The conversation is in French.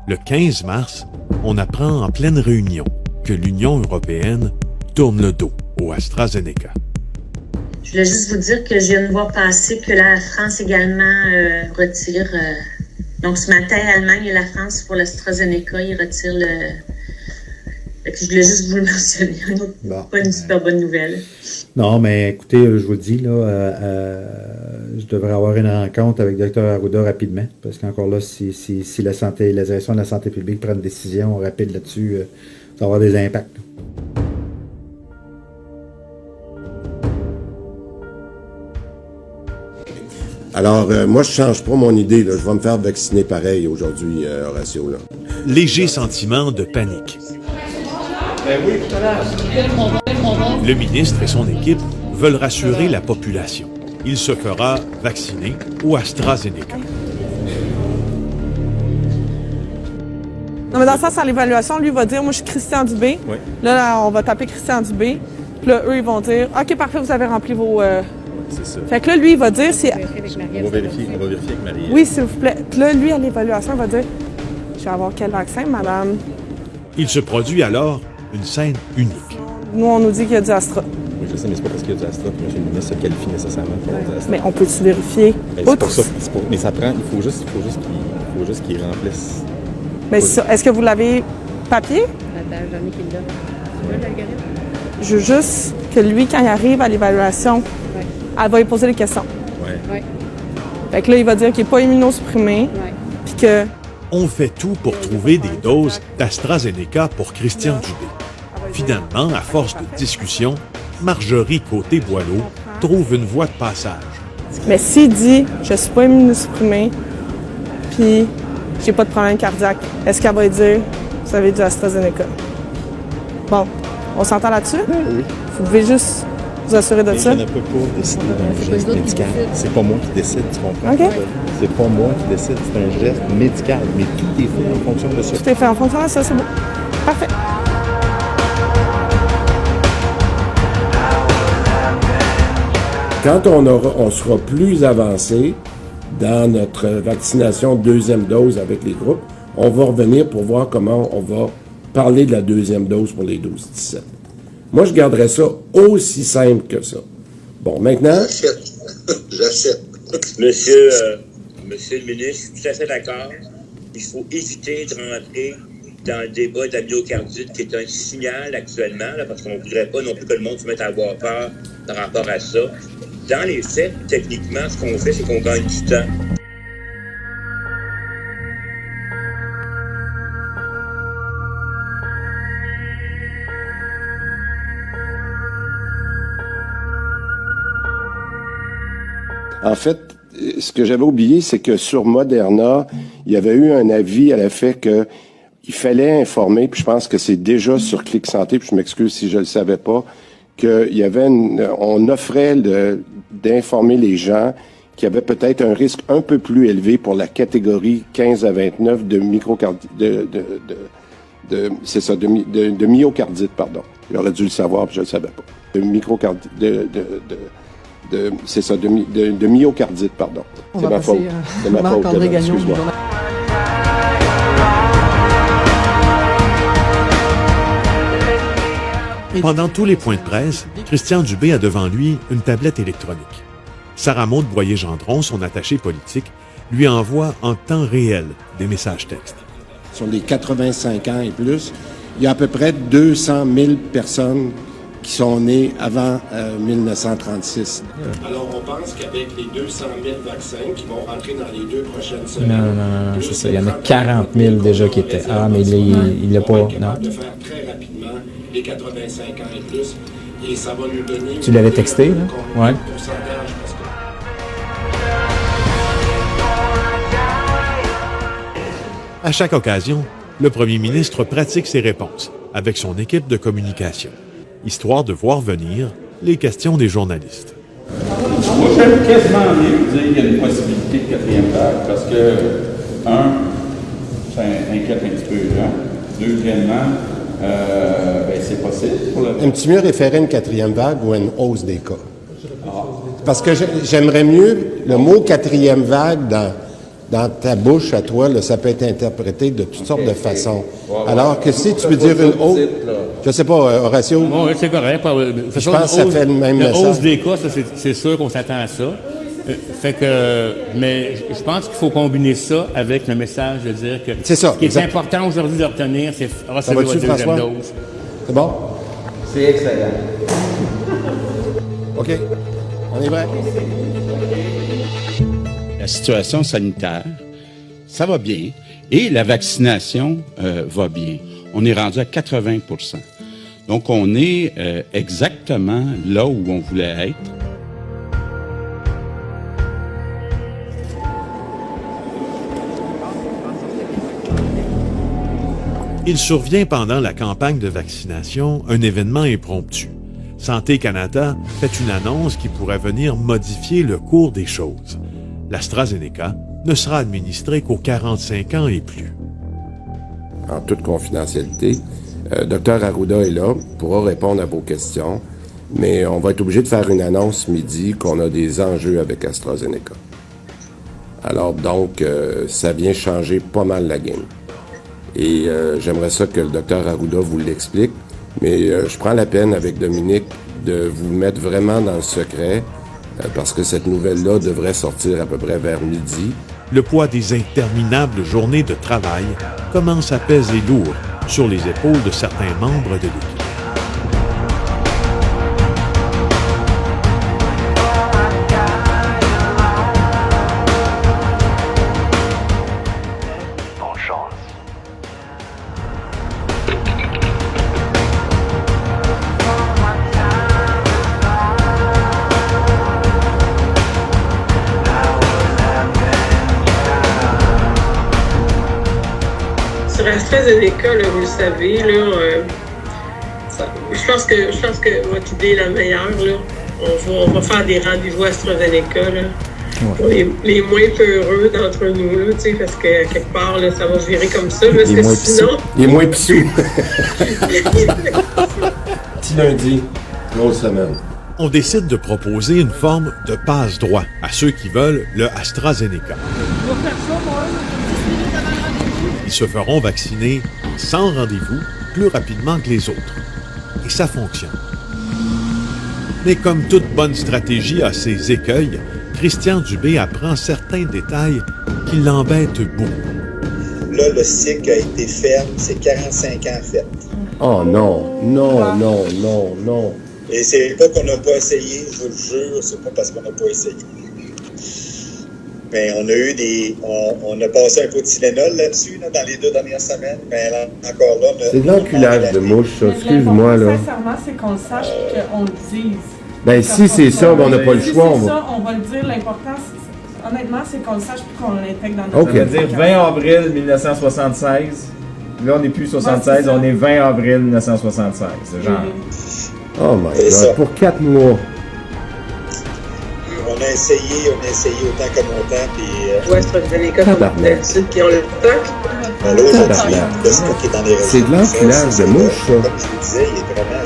Le 15 mars, on apprend en pleine réunion que l'Union européenne tourne le dos au AstraZeneca. Je voulais juste vous dire que je viens de voir passer que la France également retire... donc ce matin, l'Allemagne et la France, pour l'AstraZeneca, ils retirent le... Fait que je voulais juste vous le mentionner. Pas une super bonne nouvelle. Non, mais écoutez, je vous le dis, là, je devrais avoir une rencontre avec le Dr Arruda rapidement, parce qu'encore là, si la direction de la santé publique prend une décision rapide là-dessus, ça va avoir des impacts. Alors, moi, je change pas mon idée. Là. Je vais me faire vacciner pareil aujourd'hui, Horacio. Là. Léger sentiment de panique. Le ministre et son équipe veulent rassurer la population. Il se fera vacciner au AstraZeneca. Non, mais dans le sens, à l'évaluation, lui va dire, moi, je suis Christian Dubé. Oui. Là, on va taper Christian Dubé. Puis là, eux, ils vont dire, OK, parfait, vous avez rempli vos... C'est ça. Fait que là, lui, il va dire... On va vérifier avec Marie. Oui, s'il vous plaît. Puis là, lui, à l'évaluation, il va dire, je vais avoir quel vaccin, madame? Il se produit alors une scène unique. Nous, on nous dit qu'il y a du Astra. Oui, je sais, mais c'est pas parce qu'il y a du Astra que M. le ministre se qualifie nécessairement pour du Astra. Mais on peut-tu vérifier? Ben, c'est pour ça. Mais ça prend... Il faut juste qu'il remplisse. Mais est-ce que vous l'avez papier? Attends, j'en ai qui le donne. Tu veux l'algorithme? Je veux juste que lui, quand il arrive à l'évaluation, elle va lui poser des questions. Oui. Fait que là, il va dire qu'il n'est pas immunosupprimé. Puis que... On fait tout pour trouver des doses d'AstraZeneca pour Christian Dubé. Finalement, à force de discussion, Marjorie Côté-Boileau trouve une voie de passage. Mais s'il dit « je suis pas immunosupprimé, puis j'ai pas de problème cardiaque », est-ce qu'elle va dire « vous avez du AstraZeneca ». Bon, on s'entend là-dessus? Oui. Vous devez juste vous assurer de ça. Je ne peux pas décider d'un geste médical. C'est pas moi qui décide, tu comprends? OK. C'est pas moi qui décide, c'est un geste médical. Mais tout est fait en fonction de ça. Tout est fait en fonction de ça, c'est bon. Parfait. Quand on sera plus avancé dans notre vaccination deuxième dose avec les groupes, on va revenir pour voir comment on va parler de la deuxième dose pour les 12-17. Moi, je garderais ça aussi simple que ça. Bon, maintenant... J'achète. Monsieur le ministre, je suis tout à fait d'accord. Il faut éviter de rentrer dans le débat de la myocardite, qui est un signal actuellement, là, parce qu'on ne voudrait pas non plus que le monde se mette à avoir peur par rapport à ça. Dans les faits, techniquement, ce qu'on fait, c'est qu'on gagne du temps. En fait, ce que j'avais oublié, c'est que sur Moderna, il y avait eu un avis à l'effet que il fallait informer, puis je pense que c'est déjà sur Clic Santé, puis je m'excuse si je le savais pas, qu'il y avait on offrait d'informer les gens qu'il y avait peut-être un risque un peu plus élevé pour la catégorie 15 à 29 de de myocardite, pardon. J'aurais dû le savoir, puis je le savais pas. De myocardite, de myocardite, pardon. C'est ma faute. C'est ma faute, excuse-moi. Pendant tous les points de presse, Christian Dubé a devant lui une tablette électronique. Sarah Maud Boyer-Gendron, son attachée politique, lui envoie en temps réel des messages textes. Sur les 85 ans et plus, il y a à peu près 200 000 personnes qui sont nées avant 1936. Alors, on pense qu'avec les 200 000 vaccins qui vont rentrer dans les 2 prochaines semaines... Non, c'est ça. Il y en a 40 000 déjà qui étaient. Ah, mais il n'a pas... Non. De faire très rapidement les 85 ans et plus, et ça va nous donner... Tu l'avais texté, là? Ouais. À chaque occasion, le premier ministre pratique ses réponses avec son équipe de communication, histoire de voir venir les questions des journalistes. Moi, j'aime quasiment mieux dire qu'il y a une possibilité de quatrième vague parce que, ça inquiète un petit peu les gens. Deuxièmement, c'est possible. Aimes-tu mieux référer à une quatrième vague ou à une hausse des cas? Parce que j'aimerais mieux le mot quatrième vague dans ta bouche à toi, là, ça peut être interprété de toutes sortes de façons. Alors que si tu veux dire une hausse, je sais pas, Horatio. Bon, c'est correct. Je pense que ça fait le même message. La hausse des cas, ça, c'est sûr qu'on s'attend à ça. Mais je pense qu'il faut combiner ça avec le message de dire que c'est ça, ce qui est important aujourd'hui de retenir, c'est recevoir votre deuxième dose. C'est bon? C'est excellent. OK. On est prêt? La situation sanitaire, ça va bien. Et la vaccination va bien. On est rendu à 80 %. Donc, on est exactement là où on voulait être. Il survient pendant la campagne de vaccination un événement impromptu. Santé Canada fait une annonce qui pourrait venir modifier le cours des choses. L'AstraZeneca ne sera administré qu'aux 45 ans et plus. En toute confidentialité, Dr Arruda est là, pourra répondre à vos questions, mais on va être obligé de faire une annonce midi qu'on a des enjeux avec AstraZeneca. Alors donc, ça vient changer pas mal la game. Et j'aimerais ça que le Dr Arruda vous l'explique, mais je prends la peine avec Dominique de vous mettre vraiment dans le secret, parce que cette nouvelle-là devrait sortir à peu près vers midi. Le poids des interminables journées de travail commence à peser lourd sur les épaules de certains membres de l'équipe. Sur AstraZeneca, là, vous le savez, là, je pense que votre idée est la meilleure. Là. On va faire des rendez-vous AstraZeneca là, pour les moins peureux d'entre nous, là, parce que quelque part, là, ça va virer comme ça. Parce que sinon... Les moins pissous. Petit lundi, grosse semaine. On décide de proposer une forme de passe-droit à ceux qui veulent le AstraZeneca. Ils se feront vacciner sans rendez-vous plus rapidement que les autres. Et ça fonctionne. Mais comme toute bonne stratégie a ses écueils, Christian Dubé apprend certains détails qui l'embêtent beaucoup. Là, le cycle a été ferme, c'est 45 ans fait. Oh non, non, non, non, non. Et c'est pas qu'on n'a pas essayé, je vous le jure, c'est pas parce qu'on n'a pas essayé. Mais on a eu on a passé un peu de Tylenol là-dessus, là, dans les 2 dernières semaines, mais là, encore là... C'est de l'enculage de mouche, ça, excuse-moi, là. Sincèrement, c'est qu'on le sache et qu'on le dise. Ben, si c'est ça, ben, on n'a pas le choix. Si c'est ça, on va le dire. L'important, honnêtement, c'est qu'on le sache puis qu'on l'intègre dans notre... Ça veut dire 20 avril 1976. Là, on n'est plus 76, on est 20 avril 1976. C'est genre... Oh my God, pour 4 mois. On a essayé autant que longtemps, puis... Ouais, AstraZeneca, comme d'habitude, puis on le toque. Mais là, aujourd'hui, le stock est dans les réseaux. C'est de l'enculage de mouche, ça. Comme je vous disais, il est vraiment...